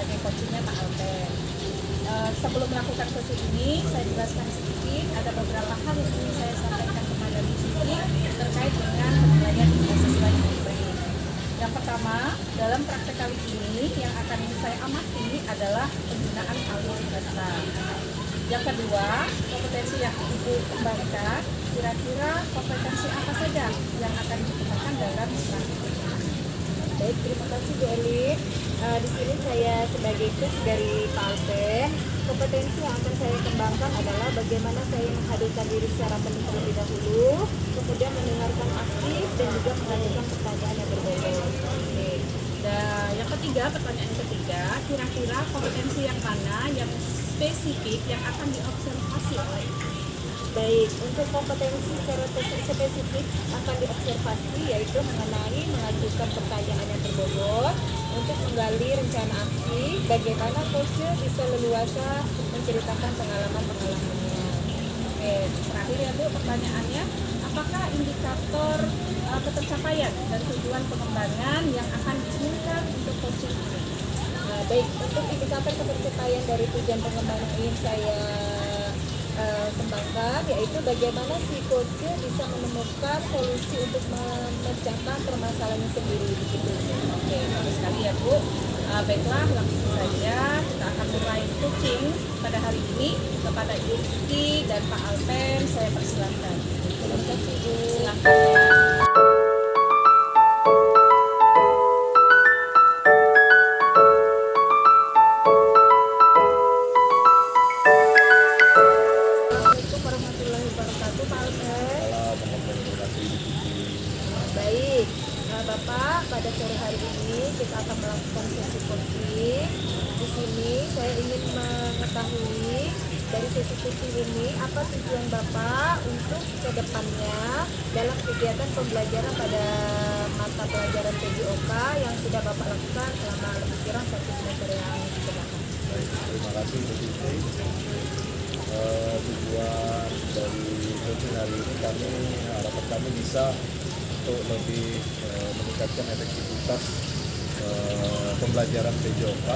sebagai coachnya Pak Alpen. Sebelum melakukan coaching ini, saya jelaskan sedikit ada beberapa hal yang ingin saya sampaikan kepada Bu Siti terkait dengan penilaian siswa yang baik. Yang pertama, dalam praktek kali ini yang akan saya amati adalah penggunaan alur kata. Yang kedua, kompetensi yang Ibu kembangkan, kira-kira kompetensi apa saja yang akan dikembangkan dalam praktek. Baik, terima kasih Bu Elin. Di sini saya sebagai coach dari Pak Alpen, kompetensi yang akan saya kembangkan adalah bagaimana saya menghadirkan diri secara penuh terlebih dahulu, kemudian mendengarkan aktif dan juga mengajukan pertanyaan yang berbobot. Oke. Dan yang ketiga, pertanyaan ketiga, kira-kira kompetensi yang mana yang spesifik yang akan diobservasi oleh Ibu? Baik, untuk kompetensi secara spesifik akan diobservasi yaitu mengenai mengajukan pertanyaan yang berbobot untuk menggali rencana aksi, bagaimana coach bisa leluasa menceritakan pengalaman-pengalamannya. Oke, terakhir ya Bu, pertanyaannya, apakah indikator ketercapaian dan tujuan pengembangan yang akan diinginkan untuk coaching ini? Baik, untuk indikator ketercapaian dari tujuan pengembangan ini saya kembangkan, yaitu bagaimana si coach bisa menemukan solusi untuk memecahkan permasalahannya sendiri begitu. Oke, bagus sekali ya Bu. Baiklah, langsung saja kita akan mulai coaching pada hari ini kepada Ibu Siti dan Pak Alpen. Saya persilakan. Terima kasih Bu. Silakan. Assalamualaikum warahmatullahi wabarakatuh, Pak Alpen. Baik, Bapak, pada sore hari ini kita akan melakukan sesi coaching. Di sini saya ingin mengetahui dari sesi coaching ini apa tujuan Bapak untuk kedepannya dalam kegiatan pembelajaran pada mata pelajaran PJOK yang sudah Bapak lakukan selama lebih kurang 1 semester yang belakang. Terima kasih Bu Siti. Tujuan dari coaching hari ini harapan kami bisa untuk lebih meningkatkan efektivitas pembelajaran PJOK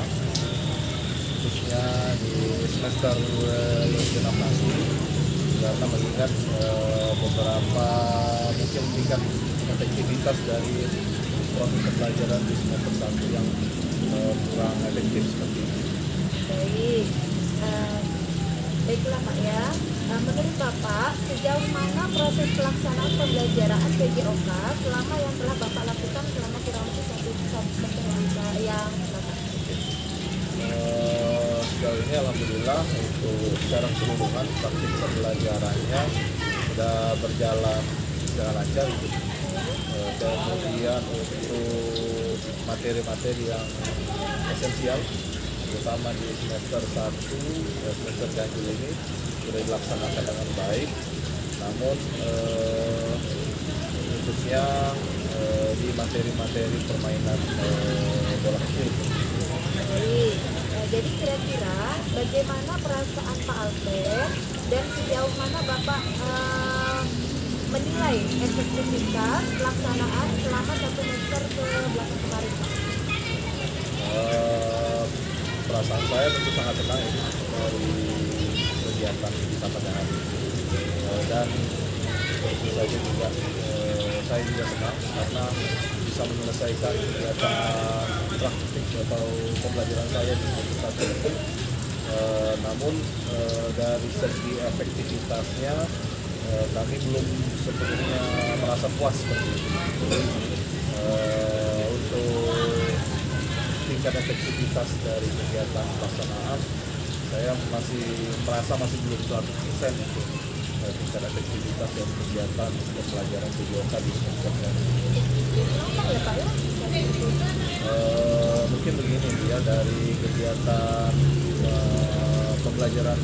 khususnya di semester genap nanti, karena melihat beberapa mungkin tingkat efektivitas dari proses pembelajaran di semester 1 yang kurang efektif seperti ini. Baik, baiklah Pak ya. Menurut Bapak, sejauh mana proses pelaksanaan pembelajaran PJOK selama yang telah Bapak lakukan selama kurang lebih satu semester yang belakang? Sejauh ini alhamdulillah untuk secara keseluruhan praktik pembelajarannya sudah berjalan dengan lancar. Dan kemudian untuk materi-materi yang esensial terutama di semester 1 semester ganjil ini sudah dilaksanakan dengan baik, namun khususnya di materi-materi permainan bola kecil. Baik, jadi kira-kira bagaimana perasaan Pak Alpen dan sejauh mana Bapak menilai efektivitas pelaksanaan selama 1 semester ke belakang kemarin Pak? Perasaan saya tentu sangat senang ya, dari kegiatan kita pada hari ini, dan tentu saja juga saya juga senang karena bisa menyelesaikan kegiatan praktik atau pembelajaran saya di semester 1 ini. Namun dari segi efektivitasnya kami belum sepenuhnya merasa puas seperti itu. Untuk tingkat efektivitas dari kegiatan pelaksanaan saya masih merasa belum 100% untuk tingkat efektivitas dari kegiatan pembelajaran PJOK di semester ini. Kenapa ya Pak ya? Mungkin begini ya, dari kegiatan pembelajaran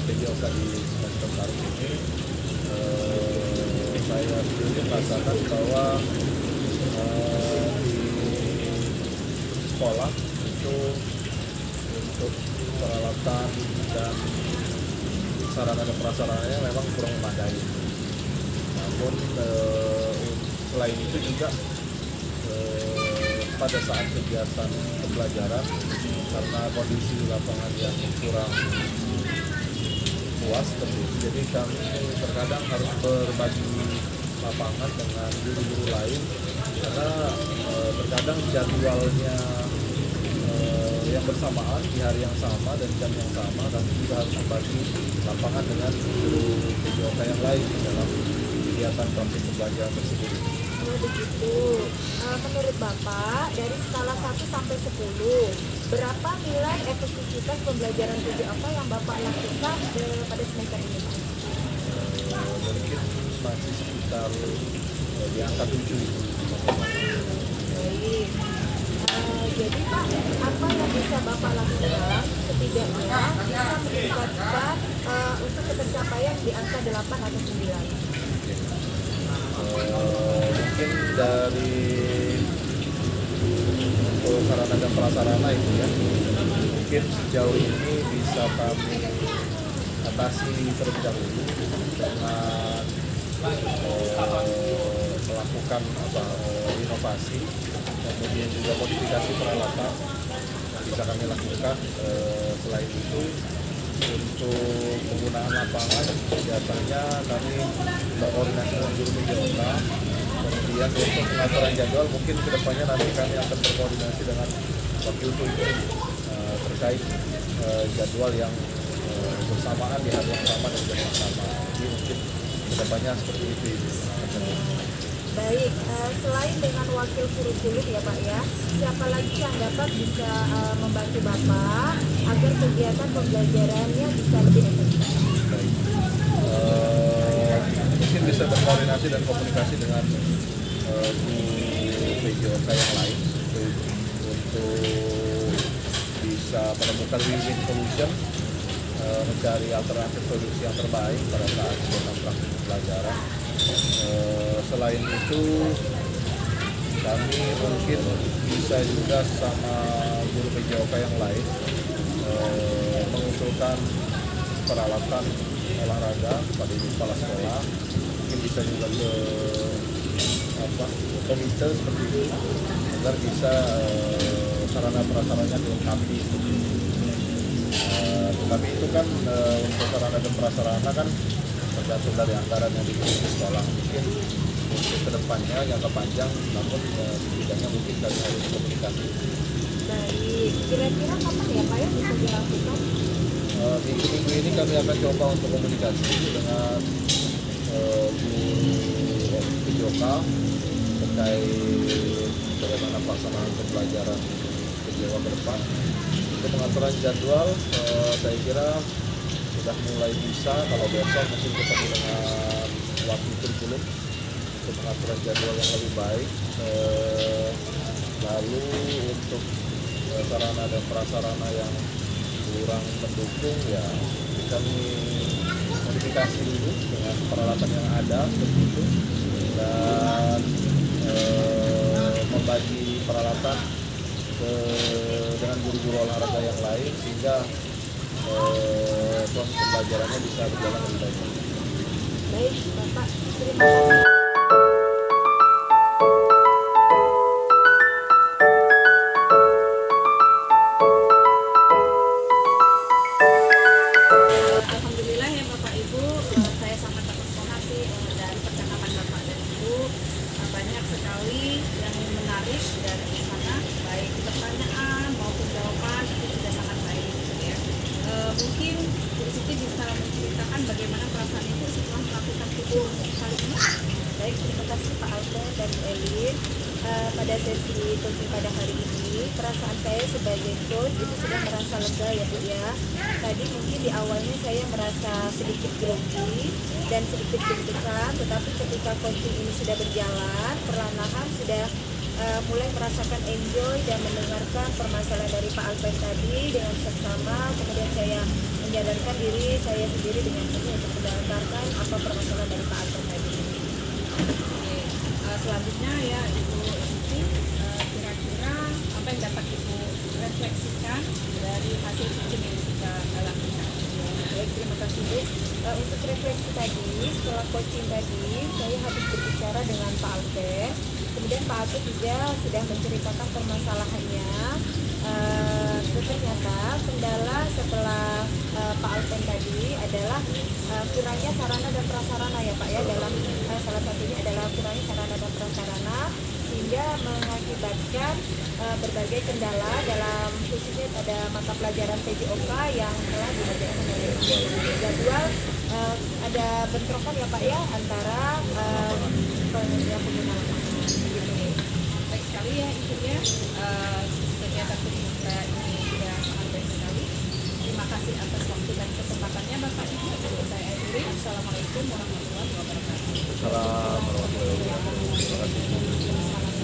PJOK di semester 1 ini saya sendiri merasakan bahwa di sekolah itu untuk peralatan dan sarana dan prasarananya memang kurang memadai. Namun selain itu juga pada saat kegiatan pembelajaran karena kondisi lapangan yang kurang puas seperti itu. Jadi kami terkadang harus berbagi lapangan dengan guru-guru lain karena terkadang jadwalnya yang bersamaan di hari yang sama dan jam yang sama, kami juga harus membagi lapangan dengan guru PJOK yang lain dalam kegiatan praktik pembelajaran tersebut. Oh begitu. Menurut Bapak, dari skala 1 sampai 10, berapa nilai efektivitas pembelajaran PJOK yang Bapak lakukan pada semester ini, Pak? Mungkin masih sekitar di angka 7. Baik. Jadi Pak, apa yang bisa Bapak lakukan setidaknya bisa meningkatkan untuk pencapaian di angka 8 atau 9? Mungkin dari untuk sarana dan prasarana itu ya, mungkin sejauh ini bisa kami atasi terlebih dahulu dengan melakukan inovasi, kemudian juga modifikasi peralatan yang bisa kami lakukan. Selain itu, untuk penggunaan lapangan biasanya kami berkoordinasi dengan guru PJOK. Kemudian untuk pengaturan jadwal mungkin kedepannya nanti kami akan berkoordinasi dengan wakil itu terkait jadwal yang bersamaan di hari yang sama dan jam yang sama. Jadi mungkin kedepannya seperti itu. Baik, selain dengan wakil kurikulum ya Pak ya, siapa lagi yang dapat bisa membantu Bapak agar kegiatan pembelajarannya bisa lebih efektif? Baik. Mungkin bisa berkoordinasi dan komunikasi dengan guru PJOK yang lain untuk bisa menemukan win-win solution, mencari alternatif solusi yang terbaik pada saat kegiatan praktik pembelajaran. Selain itu, kami mungkin bisa juga sama guru PJOK yang lain mengusulkan peralatan olahraga pada ibu kepala sekolah, mungkin bisa juga ke komite seperti itu agar bisa sarana prasarannya dilengkapi seperti itu. Tetapi itu kan untuk sarana dan prasarana kan tergantung dari anggaran yang dimiliki sekolah. Mungkin kedepannya jangka panjang, namun setidaknya mungkin kami harus komunikasi. Baik, kira-kira kapan ya Pak ya bisa dilakukan? Minggu-minggu ini kami akan coba untuk komunikasi dengan guru PJOK terkait bagaimana pelaksanaan pembelajaran PJOK ke depan. Untuk pengaturan jadwal, saya kira sudah mulai bisa. Kalau besok mungkin ketemu dengan wakil kurikulum untuk pengaturan jadwal yang lebih baik. Lalu untuk sarana dan prasarana yang kurang mendukung ya kami modifikasi dulu dengan peralatan yang ada seperti itu, dan membagi peralatan dengan guru-guru olahraga yang lain sehingga proses pembelajarannya bisa berjalan lebih baik. Baik Bapak, terima kasih. Alhamdulillah ya Bapak Ibu, saya sangat terpesona sih dari percakapan Bapak dan Ibu. Banyak sekali yang menarik dari sana, baik pertanyaan maupun jawaban itu sudah sangat baik gitu ya. Mungkin Bu Siti bisa menceritakan bagaimana perasaan Ibu setelah melakukan video kali ini. Baik, terima kasih Pak Alta dan Elin. Pada sesi coaching pada hari ini, perasaan saya sebagai coach itu sudah merasa lega ya Bu ya. Tadi mungkin di awalnya saya merasa sedikit grogi dan sedikit deg-degan, tetapi ketika coaching ini sudah berjalan, perlahan-lahan sudah mulai merasakan enjoy dan mendengarkan permasalahan dari Pak Alpen tadi dengan seksama. Kemudian saya menyadarkan diri saya sendiri dengan penuh untuk mendengarkan apa permasalahan dari Pak Alpen tadi. Selanjutnya ya Ibu Siti, kira-kira apa yang dapat Ibu refleksikan dari hasil coaching yang kita lakukan? Baik, terima kasih Bu. Untuk refleksi tadi, setelah coaching tadi, saya habis berbicara dengan Pak Alpen. Kemudian Pak Alpen juga sudah menceritakan permasalahannya ke ternyata kendala setelah Pak Alpen tadi adalah kurangnya sarana dan prasarana ya Pak ya, dalam salah satunya adalah kurangnya sarana dan prasarana, sehingga mengakibatkan berbagai kendala dalam khususnya pada mata pelajaran PJOK yang telah dikerjakan oleh jadwal. Ada bentrokan ya Pak ya antara pengguna gitu. Baik sekali ya Ibu ya. Kegiatan kita ini sudah sangat baik sekali. Terima kasih atas waktu dan kesempatannya Bapak Ibu. Saya akhiri. Assalamualaikum warahmatullahi wabarakatuh. Salam warahmatullahi wabarakatuh. Terima kasih.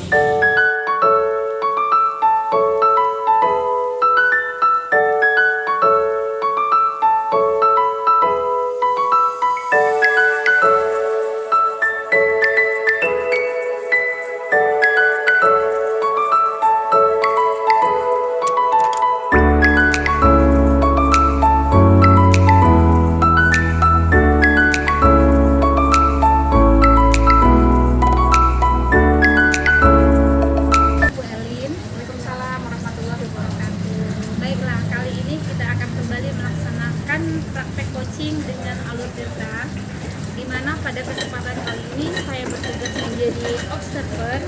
Bu Elin, Waalaikumsalam warahmatullahi wabarakatuh. Baiklah, kali ini kita akan kembali melaksanakan praktek coaching dengan alur delta, di mana pada kesempatan kali ini saya bertugas menjadi observer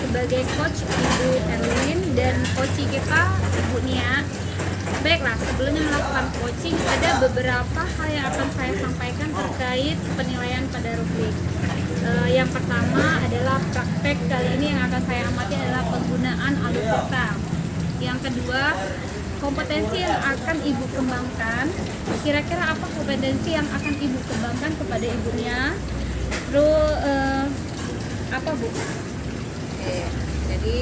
sebagai coach Ibu Elin dan coach kita Ibu Nia. Baiklah, sebelumnya melakukan coaching ada beberapa hal yang akan saya sampaikan terkait penilaian pada rubrik. Yang pertama adalah praktek kali ini yang akan saya amati adalah penggunaan alur kata. Yang kedua, kompetensi yang akan Ibu kembangkan. Kira-kira apa kompetensi yang akan Ibu kembangkan kepada ibunya? Terus apa Bu? Oke, jadi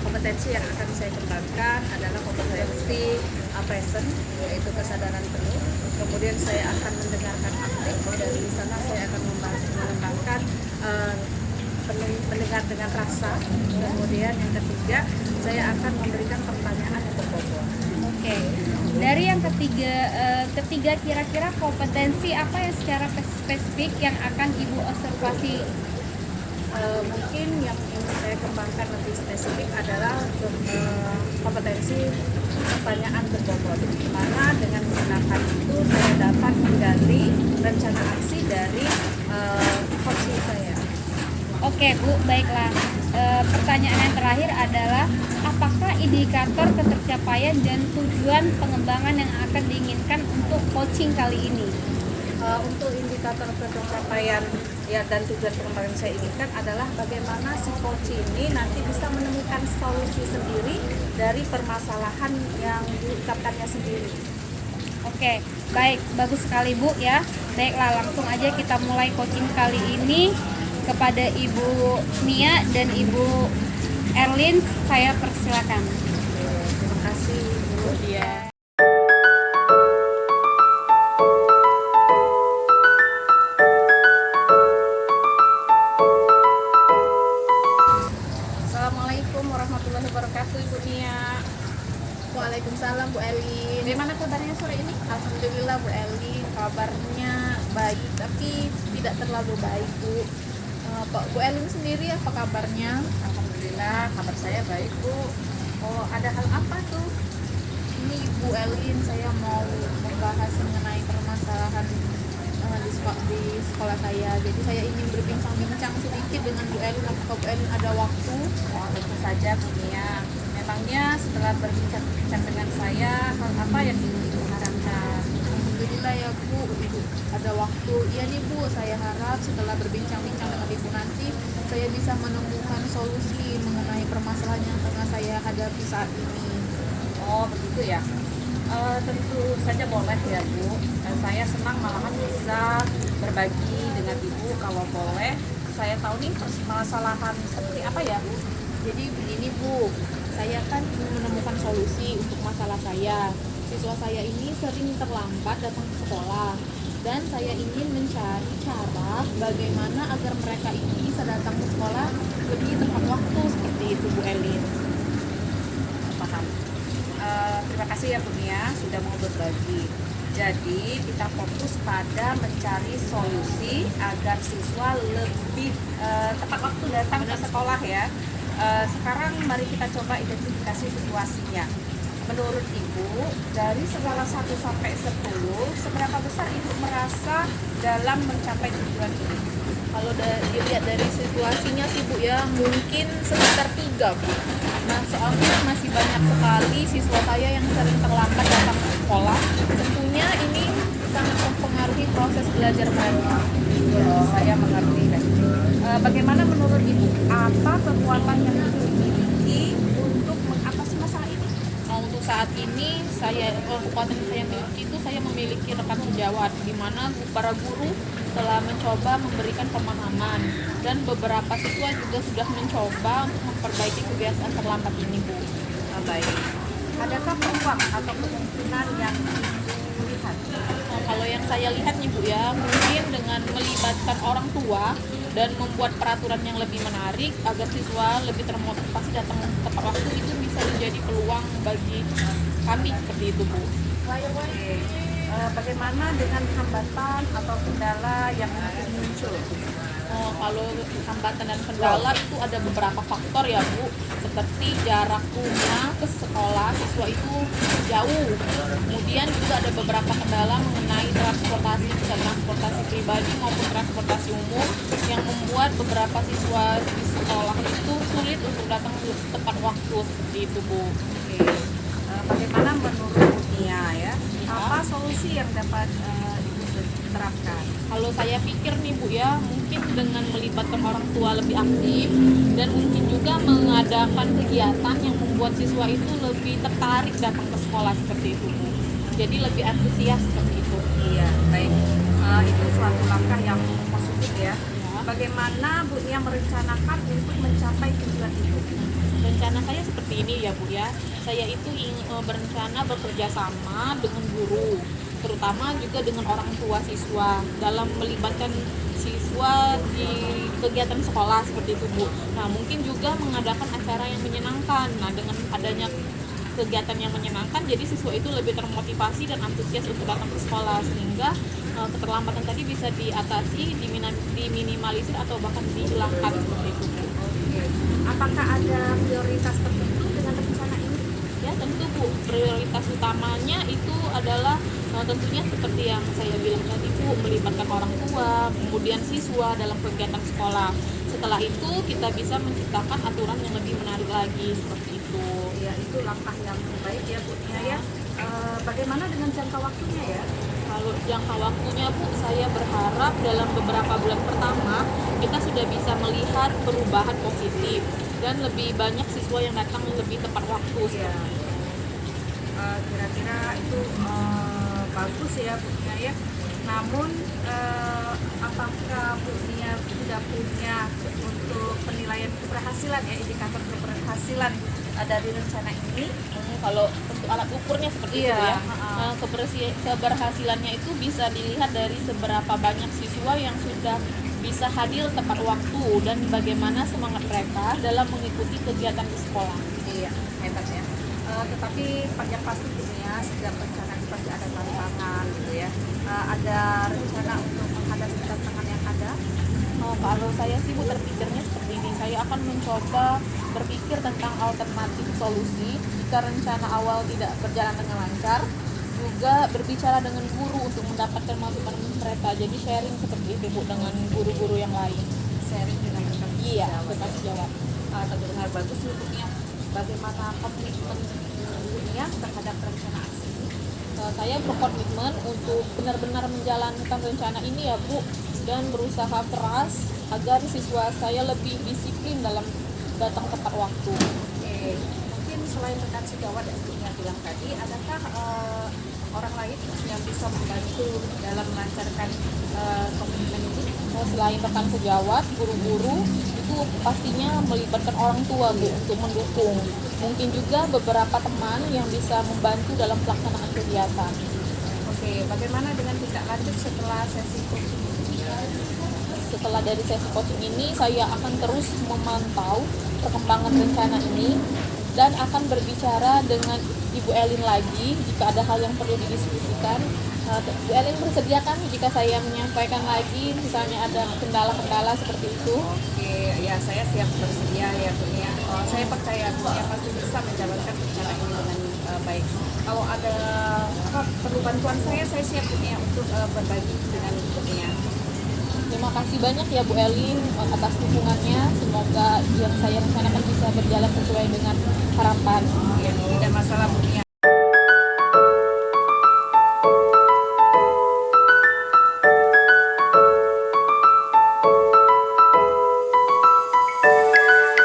kompetensi yang akan saya kembangkan adalah kompetensi present, yaitu kesadaran penuh. Kemudian saya akan mendengarkan aktif, dari sana saya akan mengembangkan mendengar dengan rasa. Kemudian yang ketiga, saya akan memberikan pertanyaan yang berbobot. Oke, dari yang ketiga kira-kira kompetensi apa yang secara spesifik yang akan Ibu observasi? Mungkin yang ingin saya kembangkan lebih spesifik adalah kompetensi pertanyaan berbobot, di mana dengan menggunakan itu saya dapat menggali rencana aksi dari coaching saya. Oke Bu, baiklah. Pertanyaan yang terakhir adalah apakah indikator ketercapaian dan tujuan pengembangan yang akan diinginkan untuk coaching kali ini? Untuk indikator ketercapaian ya dan tujuan pengembangan saya inginkan adalah bagaimana si coach ini nanti bisa menemukan solusi sendiri dari permasalahan yang diungkapkannya sendiri. Oke, baik, bagus sekali Bu ya. Baiklah, langsung aja kita mulai coaching kali ini kepada Ibu Nia dan Ibu Erlin. Saya persilakan. Terima kasih Bu Dia. Assalamualaikum warahmatullahi wabarakatuh Ibu Nia. Waalaikumsalam Bu Elin. Bagaimana kabarnya sore ini? Alhamdulillah Bu Elin, kabarnya baik tapi tidak terlalu baik Bu. Pak Bu Elin sendiri apa kabarnya? Alhamdulillah, kabar saya baik Bu. Oh, ada hal apa tuh? Ini Bu Elin, saya mau membahas mengenai permasalahan di sekolah saya. Jadi saya ingin berbincang-bincang sedikit dengan Bu Elin. Apakah Bu Elin ada waktu? Oh, tentu saja Bu Nia. Memangnya setelah berbincang dengan saya, hal apa yang ingin Ibu harapkan? Alhamdulillah ya Bu, Ibu ada waktu. Iya nih Bu, saya harap setelah berbincang-bincang dengan Ibu nanti saya bisa menemukan solusi mengenai permasalahan yang tengah saya hadapi saat ini. Oh, begitu ya. Tentu saja boleh ya Bu. Saya senang malahan bisa berbagi dengan Ibu. Kalau boleh, saya tahu nih permasalahan seperti apa ya Bu? Jadi begini Bu, saya kan ingin menemukan solusi untuk masalah saya. Siswa saya ini sering terlambat datang ke sekolah, dan saya ingin mencari cara bagaimana agar mereka ini bisa datang ke sekolah lebih tepat waktu, seperti itu Bu Elin. Paham. Terima kasih ya Bu Nia sudah mau berbagi. Jadi kita fokus pada mencari solusi agar siswa lebih tepat waktu datang ke sekolah ya. Sekarang mari kita coba identifikasi situasinya. menurut Ibu, dari skala 1 sampai 10, seberapa besar Ibu merasa dalam mencapai tujuan ini? Kalau dilihat dari situasinya sih Bu ya, mungkin sekitar 3 Bu. Nah, soalnya masih banyak sekali siswa saya yang sering terlambat datang ke sekolah. Tentunya ini sangat mempengaruhi proses belajar mereka. Ya, saya mengerti. Bagaimana menurut Ibu, apa kekuatan yang Ibu miliki untuk mengatasi masalah ini? Nah, untuk saat ini kekuatan yang saya miliki itu saya memiliki rekan sejawat di mana para guru telah mencoba memberikan pemahaman dan beberapa siswa juga sudah mencoba untuk memperbaiki kebiasaan terlambat ini Bu. Baik. Adakah peluang atau kemungkinan yang Ibu lihat? Nah, kalau yang saya lihat nih Bu ya, mungkin dengan melibatkan orang tua dan membuat peraturan yang lebih menarik agar siswa lebih termotivasi datang tepat waktu itu bisa menjadi peluang bagi kami seperti itu Bu. Oke. Bagaimana dengan hambatan atau kendala yang mungkin muncul? Kalau hambatan dan kendala itu ada beberapa faktor ya Bu, seperti jarak rumah ke sekolah siswa itu jauh. Kemudian juga ada beberapa kendala mengenai transportasi, bisa transportasi pribadi maupun transportasi umum yang membuat beberapa siswa di sekolah itu sulit untuk datang tepat waktu seperti itu Bu. Oke. Bagaimana menurut Nia ya? Apa solusi yang dapat Ibu terapkan? Kalau saya pikir nih Bu ya, mungkin dengan melibatkan orang tua lebih aktif dan mungkin juga mengadakan kegiatan yang membuat siswa itu lebih tertarik datang ke sekolah seperti itu Bu. Jadi lebih antusias seperti itu. Iya, baik. Itu suatu langkah yang positif ya. Bagaimana Bu Nia merencanakan untuk mencapai tujuan itu? Rencana saya seperti ini ya Bu ya. Saya itu berencana bekerja sama dengan guru, terutama juga dengan orang tua siswa dalam melibatkan siswa di kegiatan sekolah seperti itu Bu. Nah, mungkin juga mengadakan acara yang menyenangkan. Nah, dengan adanya kegiatan yang menyenangkan, jadi siswa itu lebih termotivasi dan antusias untuk datang ke sekolah sehingga keterlambatan tadi bisa diatasi, diminimalisir atau bahkan dihilangkan seperti itu Bu. Oke. Apakah ada prioritas tertentu dengan rencana ini? Ya tentu Bu, prioritas utamanya itu adalah tentunya seperti yang saya bilang tadi Bu, melibatkan orang tua, kemudian siswa dalam kegiatan sekolah. Setelah itu kita bisa menciptakan aturan yang lebih menarik lagi seperti itu. Ya, itu langkah yang baik ya Bu Nia ya. Bagaimana dengan jangka waktunya ya? Kalau jangka waktunya Bu, saya berharap dalam beberapa bulan pertama kita sudah bisa melihat perubahan positif dan lebih banyak siswa yang datang lebih tepat waktu. Ya. Kira-kira itu bagus ya Bu Nia ya. Namun apakah Bu Nia sudah punya untuk penilaian keberhasilan ya, indikator keberhasilan dari rencana ini? Kalau untuk alat ukurnya seperti Iya, itu ya. ha-ha. Keberhasilannya itu bisa dilihat dari seberapa banyak siswa yang sudah bisa hadir tepat waktu dan bagaimana semangat mereka dalam mengikuti kegiatan di sekolah. Iya, hebat ya. Tetapi yang pasti Bu Nia, setiap rencana itu pasti ada tantangan gitu ya. Ada rencana untuk menghadapi tantangan yang ada? Kalau saya sih Bu terpikirnya seperti ini, saya akan mencoba berpikir tentang alternatif solusi jika rencana awal tidak berjalan dengan lancar, juga berbicara dengan guru untuk mendapatkan masukan mereka, jadi sharing seperti itu Bu dengan guru-guru yang lain. Sharing dengan rekan Iya, sejawat. rekan sejawat. Terdengar bagus ya Bu Nia. Bagaimana komitmen Bu Nia terhadap rencana aksi ini? Saya berkomitmen untuk benar-benar menjalankan rencana ini ya Bu, dan berusaha keras agar siswa saya lebih disiplin dalam datang tepat waktu. Oke, mungkin selain rekan sejawat yang Bu Nia bilang tadi, adakah orang lain yang bisa membantu dalam melancarkan komitmen ini? Selain rekan sejawat, guru-guru itu pastinya melibatkan orang tua Bu untuk mendukung. Mungkin juga beberapa teman yang bisa membantu dalam pelaksanaan kegiatan. Oke, bagaimana dengan tindak lanjut setelah sesi coaching ini? Setelah dari sesi coaching ini, saya akan terus memantau perkembangan rencana ini dan akan berbicara dengan Ibu Elin lagi jika ada hal yang perlu didiskusikan. Bu Elin bersedia kan jika saya menyampaikan lagi misalnya ada kendala-kendala seperti itu? Oke, ya saya siap bersedia ya Bu Nia. Saya percaya Bu Nia pasti bisa menjalankan rencana ini dengan baik. Kalau ada perlu bantuan saya siap Bu Nia untuk berbagi dengan Ibu Nia. Terima kasih banyak ya Bu Elin atas dukungannya. Semoga yang saya rencanakan bisa berjalan sesuai dengan harapan. Ya, tidak masalah Bu Nia.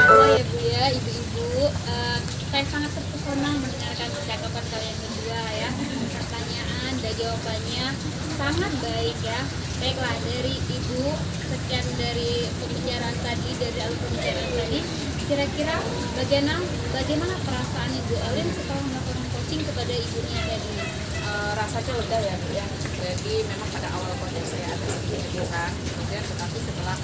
Halo ya Bu ya, ibu-ibu. Saya sangat terpesona mendengarkan percakapan kalian berdua ya. Pertanyaan dan jawabannya sangat baik ya. Baiklah, dari ibu, sekian dari pembicaraan tadi, dari alur pembicaraan tadi, kira-kira bagaimana perasaan Ibu Elin setelah melakukan coaching kepada ibunya tadi? Rasanya lega ya Bu ya. Jadi memang pada awal proses saya ada sedikit kegiatan, kemudian tetapi setelah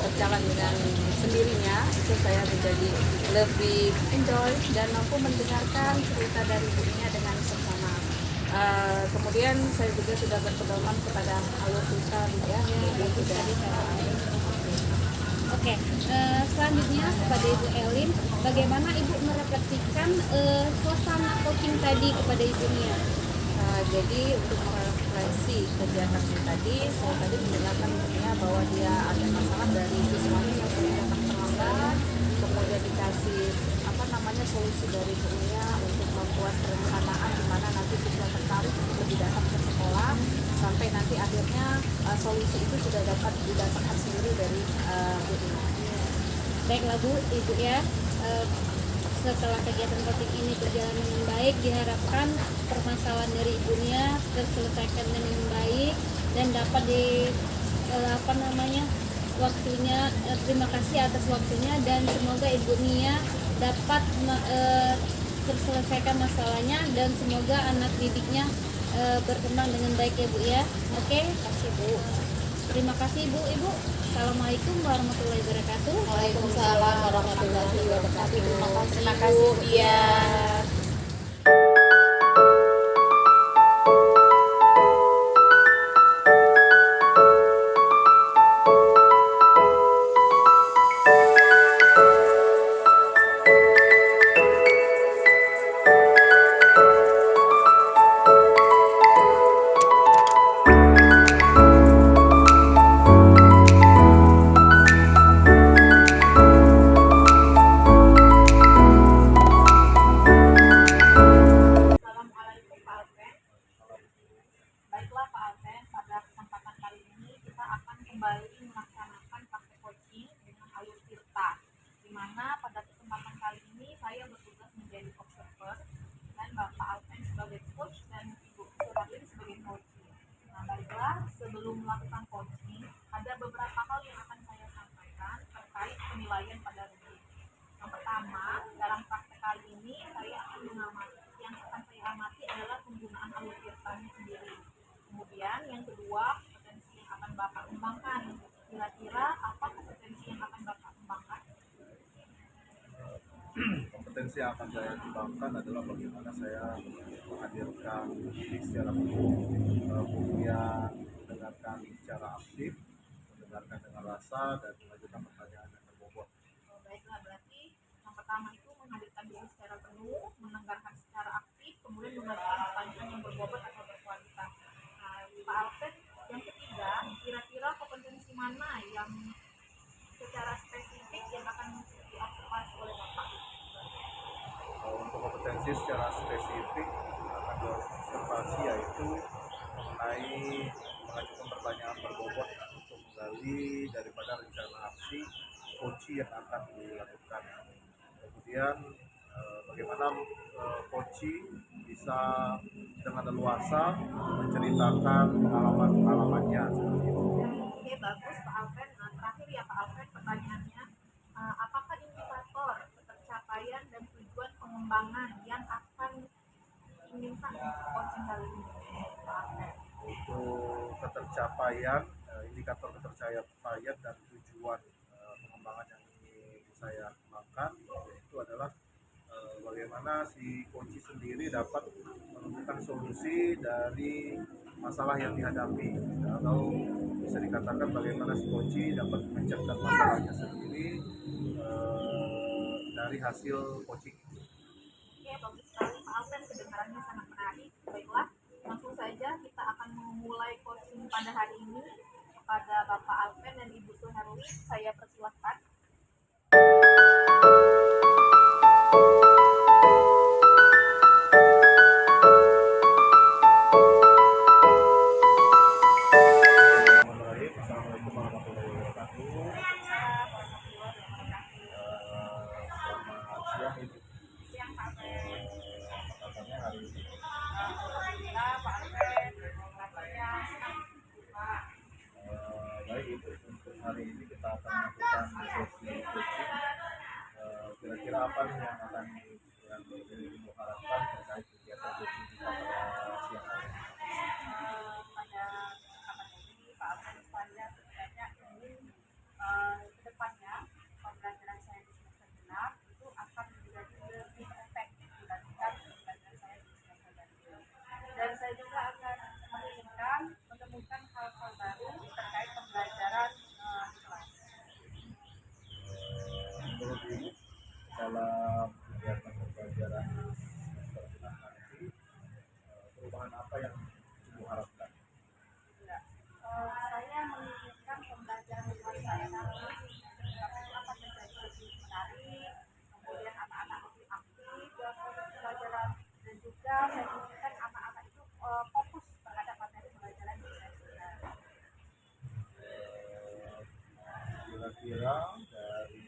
berjalan dengan sendirinya itu saya menjadi lebih enjoy dan mampu mendengarkan cerita dari ibunya dengan seksama. Kemudian saya juga sudah berpedoman kepada alur cerita ya, itu tadi Oke, selanjutnya kepada Ibu Elin, bagaimana Ibu merefleksikan suasana coaching tadi kepada ibunya? jadi untuk merefleksi kegiatan yang tadi, saya tadi mendengarkan ibunya bahwa dia ada masalah dari siswanya yang sering datang terlambat, kemudian dikasih solusi dari ibunya untuk membuat perencanaan di mana nanti siswa tertarik untuk lebih datang ke sekolah sampai nanti akhirnya solusi itu sudah dapat didapatkan sendiri dari ibunya. Baiklah Bu, Ibu ya. Setelah kegiatan coaching ini berjalan dengan baik, diharapkan permasalahan dari ibunya terselesaikan dengan baik dan dapat waktunya. Terima kasih atas waktunya dan semoga Ibu Nia dapat terselesaikan masalahnya dan semoga anak didiknya berkembang dengan baik ya Bu ya. Oke, kasih Bu. Terima kasih Bu, Ibu. Assalamualaikum warahmatullahi wabarakatuh. Waalaikumsalam warahmatullahi wabarakatuh. Terima kasih Bu. Iya. Assalamualaikum Pak Alven. Baiklah Pak Alven, pada kesempatan kali ini kita akan kembali melaksanakan praktek coaching dengan alur Tirta, di mana pada kesempatan kali ini saya bertugas menjadi observer dan Bapak Alven sebagai coach dan Ibu Suralin sebagai coach. Nah baiklah, sebelum melakukan coaching ada beberapa hal yang akan saya sampaikan terkait penilaian pada rugi. Yang pertama, dalam praktek kali ini saya akan amati adalah penggunaan alur Tirtanya sendiri. Kemudian yang kedua, kompetensi yang akan Bapak kembangkan. Kira-kira apa kompetensi yang akan Bapak kembangkan? Kompetensi yang akan saya kembangkan adalah bagaimana saya menghadirkan diri secara penuh, kemudian mendengarkan secara aktif, mendengarkan dengan rasa, dan mengajukan pertanyaan yang berbobot. Baiklah, berarti yang pertama itu menghadirkan diri secara penuh, mendengarkan secara aktif, kemudian mengajukan pertanyaan yang berbobot atau berkualitas. Nah, Pak Alfred, yang ketiga, kira-kira kompetensi mana yang secara spesifik yang akan diobservasi oleh Bapak? Untuk kompetensi secara spesifik akan diobservasi yaitu mengenai mengajukan pertanyaan berbobot untuk menggali daripada rencana aksi coaching yang akan dilakukan. Kemudian bagaimana coaching bisa dengan leluasa menceritakan pengalamannya. Oke, bagus Pak Alfred. Nah, terakhir ya Pak Alfred, pertanyaannya, apakah indikator pencapaian dan tujuan pengembangan yang akan diinginkan untuk coaching kali ini, Pak Alfred? Untuk ketercapaian, indikator ketercapaian dan tujuan pengembangan yang ingin saya kembangkan itu adalah bagaimana si coach sendiri dapat menemukan solusi dari masalah yang dihadapi, atau bisa dikatakan bagaimana si coach dapat mencegah masalahnya sendiri dari hasil coaching. Oke, bagus sekali Pak Alfred. acaranya sangat menarik. Baiklah, langsung saja kita akan memulai coaching pada hari ini kepada Bapak Alven dan Ibu Suherwi. Saya persilahkan. Bismillahirrahmanirrahim. Assalamualaikum warahmatullahi wabarakatuh. Selamat siang Ibu. Siang Pak Alven. Apa kabarnya hari ini? Alhamdulillah Pak Alven, kabarnya senang Pak. Baik Ibu, untuk hari ini kita akan melakukan sesi coaching. Kira-kira apa nih yang akan Ibu harapkan terkait kegiatan coaching kita pada siang hari ini? Pada kesempatan ini Pak Alven saya sebenarnya ingin kedepannya pembelajaran saya di semester genap itu akan menjadi lebih efektif dibandingkan pembelajaran saya di semester ganjil. Dan saya juga akan menginginkan menemukan hal-hal baru terkait pembelajaran di kelas. Menurut Ibu, dalam kegiatan pembelajaran semester genap nanti, perubahan apa yang Ibu harapkan? Ya, saya menginginkan pembelajaran di kelas saya nanti akan menjadi lebih menarik, kemudian anak-anak lebih aktif dalam proses pembelajaran, dan juga saya inginkan anak-anak itu fokus terhadap materi pelajaran yang saya berikan. Kira-kira dari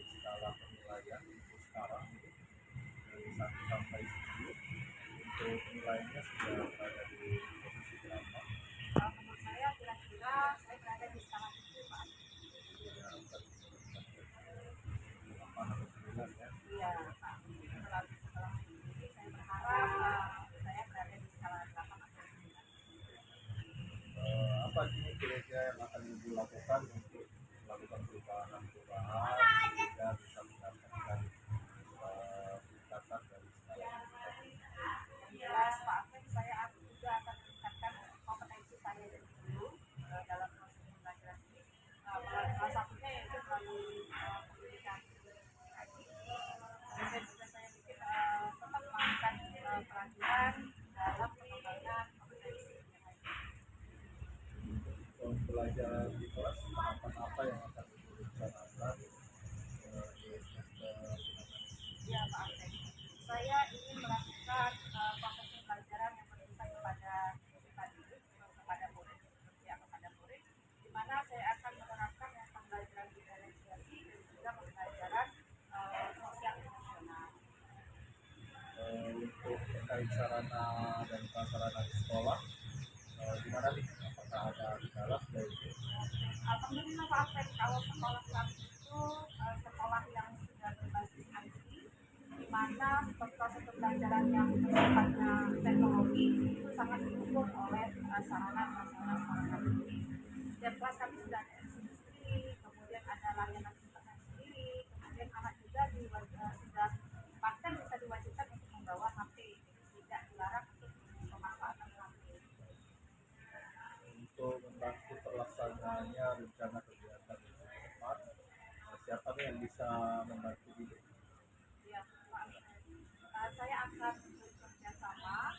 skala penilaian Ibu sekarang itu dari 1 sampai 10, untuk nilainya sudah berada di posisi berapa? Menurut saya kira-kira saya berada di skala 7 Pak. Ya, tadi sudah sampai 8 atau 9 ya. Iya Pak. Setelah ini saya berharap saya berada di skala 8 atau 9. Apa ini kira-kira yang akan Ibu lakukan untuk melakukan perubahan sehingga bisa mendapatkan tingkatan dari skala ini? Jelas Pak Alven, saya juga akan meningkatkan kompetensi saya dari dulu dalam proses pembelajaran ini. Salah satunya yaitu melalui komunikasi. Dan juga saya bikin tetap melakukan pelatihan dalam pengembangan kompetensi yang lainnya. Pembelajaran di kelas, tahapan apa yang akan Ibu rencanakan di semester genap? Ya Pak Alven, saya ingin melakukan proses pembelajaran yang bersifat kepada didik, kepada murid, kepada murid, di mana saya akan menerapkan yang pembelajaran diferensiasi dan juga pembelajaran sosial emosional. Untuk terkait sarana dan prasarana di sekolah, gimana nih? Apakah ada kendala sejauh ini? Alhamdulillah Pak Alven, kalau sekolah kami itu sekolah yang sudah berbasis IT, di mana proses pembelajaran yang sifatnya teknologi itu sangat didukung oleh sarana prasarana ini. Setiap kelas kami sudah ada sendiri, kemudian ada layanan internet sendiri, kemudian anak juga sudah bahkan bisa diwajibkan untuk membawa HP, jadi tidak dilarang untuk pemanfaatan HP. Untuk membantu terlaksananya rencana kegiatan di masa depan, siapa nih yang bisa membantu Ibu? Ya, Pak Alven. Saya akan bekerja sama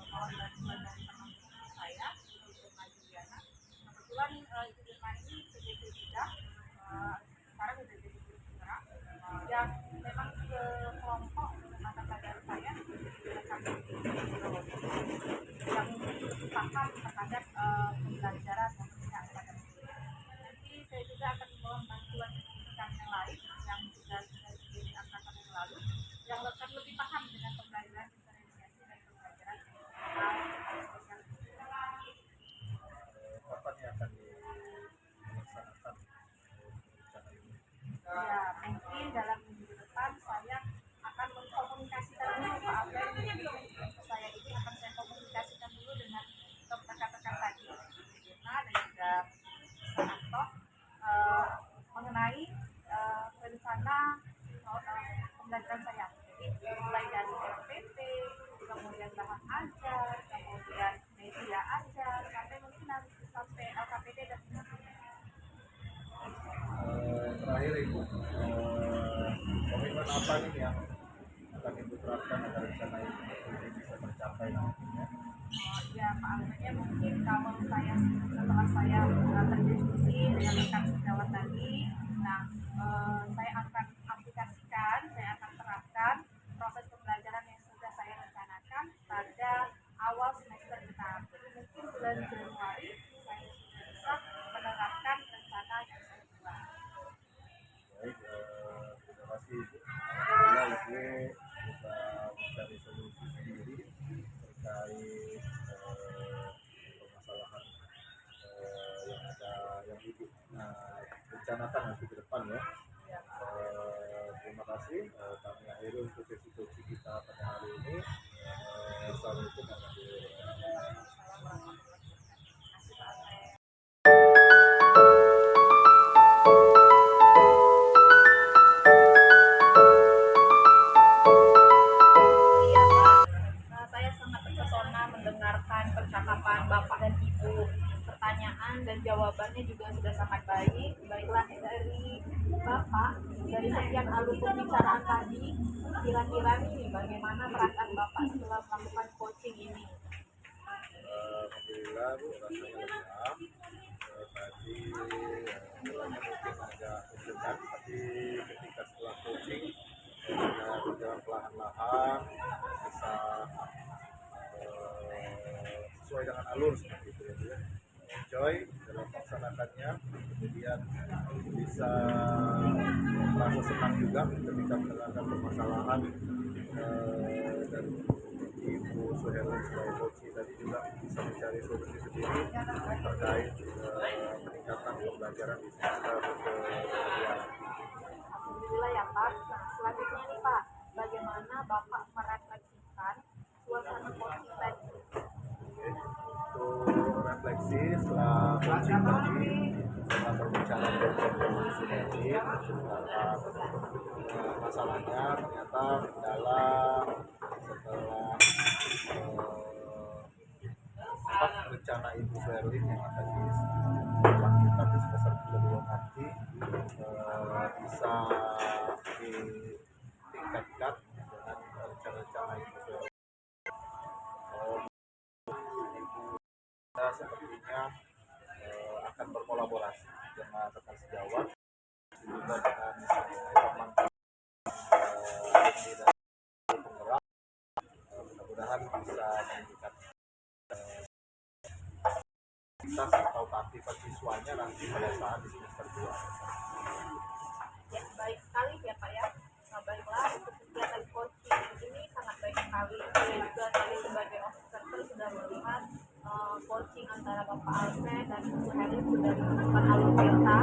mohon bantuan dari teman-teman saya, Ibu Irma Juliana. Kebetulan Ibu Irma ini PJJ Bidang, sekarang sudah jadi guru penggerak, yang memang ke kelompok mata pelajaran saya kami yang paham terhadap pembelajaran yang tidak pada murid. Nanti saya juga akan mohon bantuan rekan yang lain yang sudah di angkatan yang lalu yang akan lebih paham dengan pembelajaran diferensiasi dan pembelajaran sosial. Kapan yang akan dilaksanakan rencana ini? Ya, mungkin dalam minggu depan saya Selanjutnya mungkin kalau setelah saya berdiskusi dengan rekan sejawat tadi, nah saya akan aplikasikan, saya akan terapkan proses pembelajaran yang sudah saya rencanakan pada awal semester genap. Jadi mungkin bulan Januari saya sudah bisa menerapkan rencana yang saya buat. Baik, terima kasih Ibu. Alhamdulillah Ibu bisa mencari solusi sendiri terkait permasalahan yang Ibu rencanakan nanti ke depan ya. Terima kasih. Kami akhiri untuk sesi coaching kita pada hari ini. Assalamualaikum warahmatullahi wabarakatuh. Iya Pak, saya sangat terpesona mendengarkan percakapan Bapak dan Ibu. Pertanyaan dan jawabannya juga sudah sangat baik. Baiklah, dari Bapak, dari sekian alur pembicaraan tadi, kira-kira nih bagaimana perasaan Bapak setelah melakukan coaching ini? Alhamdulillah Bu, rasanya lega. Tadi mulanya mungkin agak deg-degan, tapi ketika setelah coaching sudah berjalan perlahan-lahan, bisa sesuai dengan alur seperti itu ya Bu ya. Enjoy dalam melaksanakannya, kemudian bisa merasa senang juga ketika mendengarkan permasalahan dan Ibu Suherli sebagai coach tadi juga bisa mencari solusi sendiri terkait peningkatan pembelajaran di semester kedua. Alhamdulillah ya Pak. Nah, selanjutnya nih Pak, bagaimana Bapak merefleksikan suasana coaching tadi? Untuk refleksi setelah coaching tadi, setelah berbicara dengan Ibu Suherli masalahnya ternyata kendala setelah rencana Ibu Suherli yang akan dilakukan di semester kedua nanti bisa ditingkatkan dengan rencana-rencana Ibu Suherli. Kita sepertinya akan berkolaborasi dengan rekan sejawat juga dengan teman-teman alumni dan penggerak. Mudah-mudahan bisa meningkatkan aktivitas atau keaktifan siswanya nanti pada saat di semester 2. Ya, baik sekali ya Pak ya. Nah, baiklah, untuk kegiatan coaching ini sangat baik sekali. Saya juga tadi sebagai observer sudah melihat coaching antara Bapak Alfred dan Ibu Suherli sudah dilakukan alur delta.